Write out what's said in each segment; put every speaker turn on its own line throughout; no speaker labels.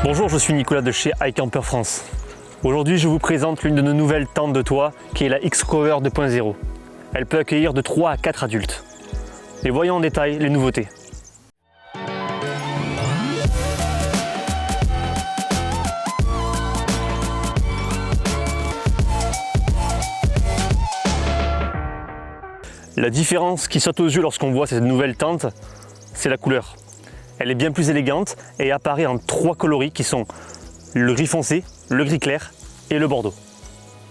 Bonjour, je suis Nicolas de chez iCamper France. Aujourd'hui, je vous présente l'une de nos nouvelles tentes de toit qui est la X-Cover 2.0. Elle peut accueillir de 3 à 4 adultes. Et voyons en détail les nouveautés. La différence qui saute aux yeux lorsqu'on voit cette nouvelle tente, c'est la couleur. Elle est bien plus élégante et apparaît en 3 coloris qui sont le gris foncé, le gris clair et le bordeaux.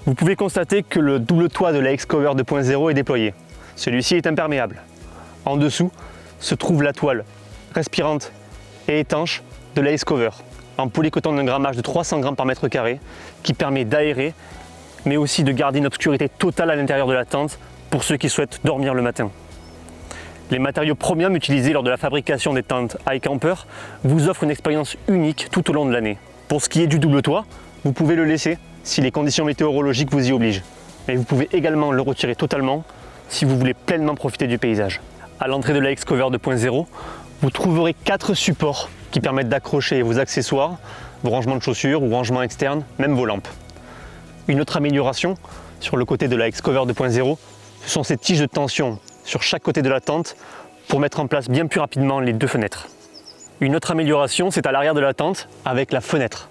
Vous pouvez constater que le double toit de la X-Cover 2.0 est déployé. Celui-ci est imperméable. En dessous se trouve la toile respirante et étanche de la X-Cover en polycoton d'un grammage de 300 grammes par mètre carré qui permet d'aérer mais aussi de garder une obscurité totale à l'intérieur de la tente pour ceux qui souhaitent dormir le matin. Les matériaux premium utilisés lors de la fabrication des tentes iCamper vous offrent une expérience unique tout au long de l'année. Pour ce qui est du double toit, vous pouvez le laisser si les conditions météorologiques vous y obligent. Mais vous pouvez également le retirer totalement si vous voulez pleinement profiter du paysage. À l'entrée de la X-Cover 2.0, vous trouverez 4 supports qui permettent d'accrocher vos accessoires, vos rangements de chaussures ou rangements externes, même vos lampes. Une autre amélioration sur le côté de la X-Cover 2.0, ce sont ces tiges de tension sur chaque côté de la tente pour mettre en place bien plus rapidement les 2 fenêtres. Une autre amélioration, c'est à l'arrière de la tente avec la fenêtre.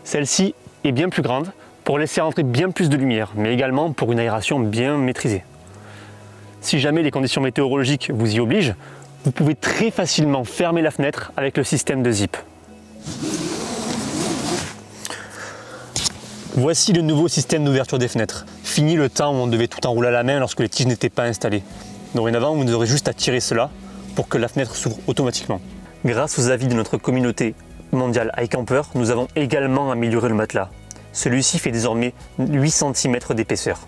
Celle-ci est bien plus grande pour laisser entrer bien plus de lumière, mais également pour une aération bien maîtrisée. Si jamais les conditions météorologiques vous y obligent, vous pouvez très facilement fermer la fenêtre avec le système de zip. Voici le nouveau système d'ouverture des fenêtres. Fini le temps où on devait tout enrouler à la main lorsque les tiges n'étaient pas installées. Dorénavant, vous aurez juste à tirer cela pour que la fenêtre s'ouvre automatiquement. Grâce aux avis de notre communauté mondiale iCamper, nous avons également amélioré le matelas. Celui-ci fait désormais 8 cm d'épaisseur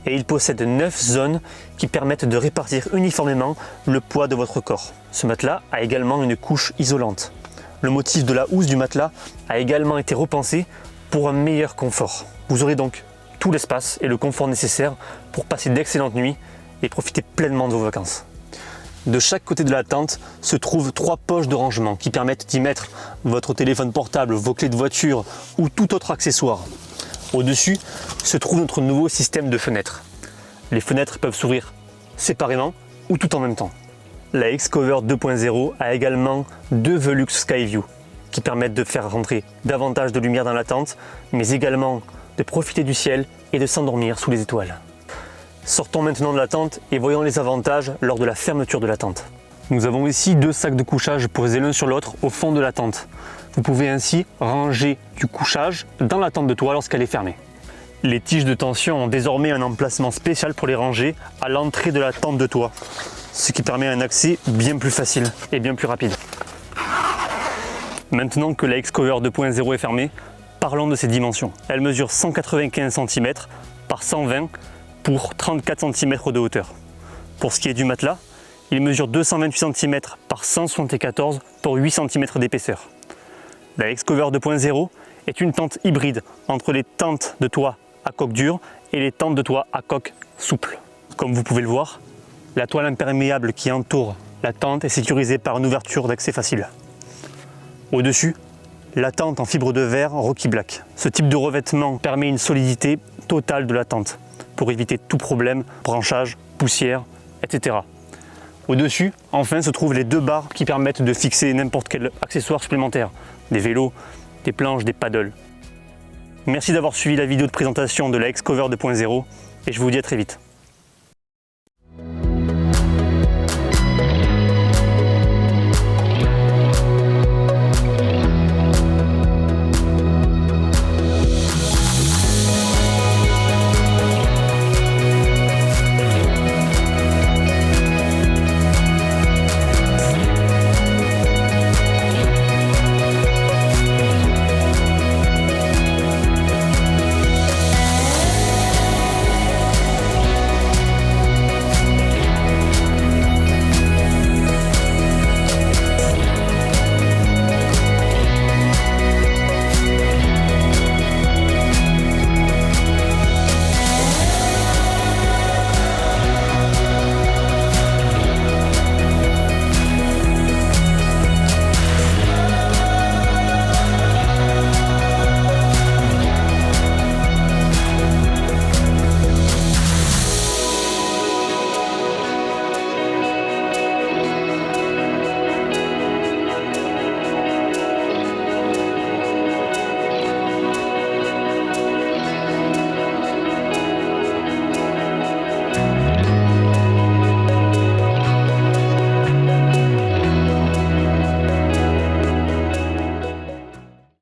et il possède 9 zones qui permettent de répartir uniformément le poids de votre corps. Ce matelas a également une couche isolante. Le motif de la housse du matelas a également été repensé pour un meilleur confort. Vous aurez donc tout l'espace et le confort nécessaire pour passer d'excellentes nuits et profiter pleinement de vos vacances. De chaque côté de la tente se trouvent 3 poches de rangement qui permettent d'y mettre votre téléphone portable, vos clés de voiture ou tout autre accessoire. Au-dessus se trouve notre nouveau système de fenêtres. Les fenêtres peuvent s'ouvrir séparément ou tout en même temps. La X-Cover 2.0 a également 2 Velux Skyview qui permettent de faire rentrer davantage de lumière dans la tente, mais également de profiter du ciel et de s'endormir sous les étoiles. Sortons maintenant de la tente et voyons les avantages lors de la fermeture de la tente. Nous avons ici 2 sacs de couchage posés l'un sur l'autre au fond de la tente. Vous pouvez ainsi ranger du couchage dans la tente de toit lorsqu'elle est fermée. Les tiges de tension ont désormais un emplacement spécial pour les ranger à l'entrée de la tente de toit, ce qui permet un accès bien plus facile et bien plus rapide. Maintenant que la X-Cover 2.0 est fermée, parlons de ses dimensions. Elle mesure 195 cm par 120 pour 34 cm de hauteur. Pour ce qui est du matelas, il mesure 228 cm par 174 pour 8 cm d'épaisseur. La X-Cover 2.0 est une tente hybride entre les tentes de toit à coque dure et les tentes de toit à coque souple. Comme vous pouvez le voir, la toile imperméable qui entoure la tente est sécurisée par une ouverture d'accès facile. Au-dessus, la tente en fibre de verre Rocky Black. Ce type de revêtement permet une solidité totale de la tente pour éviter tout problème, branchage, poussière, etc. Au-dessus, enfin, se trouvent les 2 barres qui permettent de fixer n'importe quel accessoire supplémentaire, des vélos, des planches, des paddles. Merci d'avoir suivi la vidéo de présentation de la X-Cover 2.0 et je vous dis à très vite.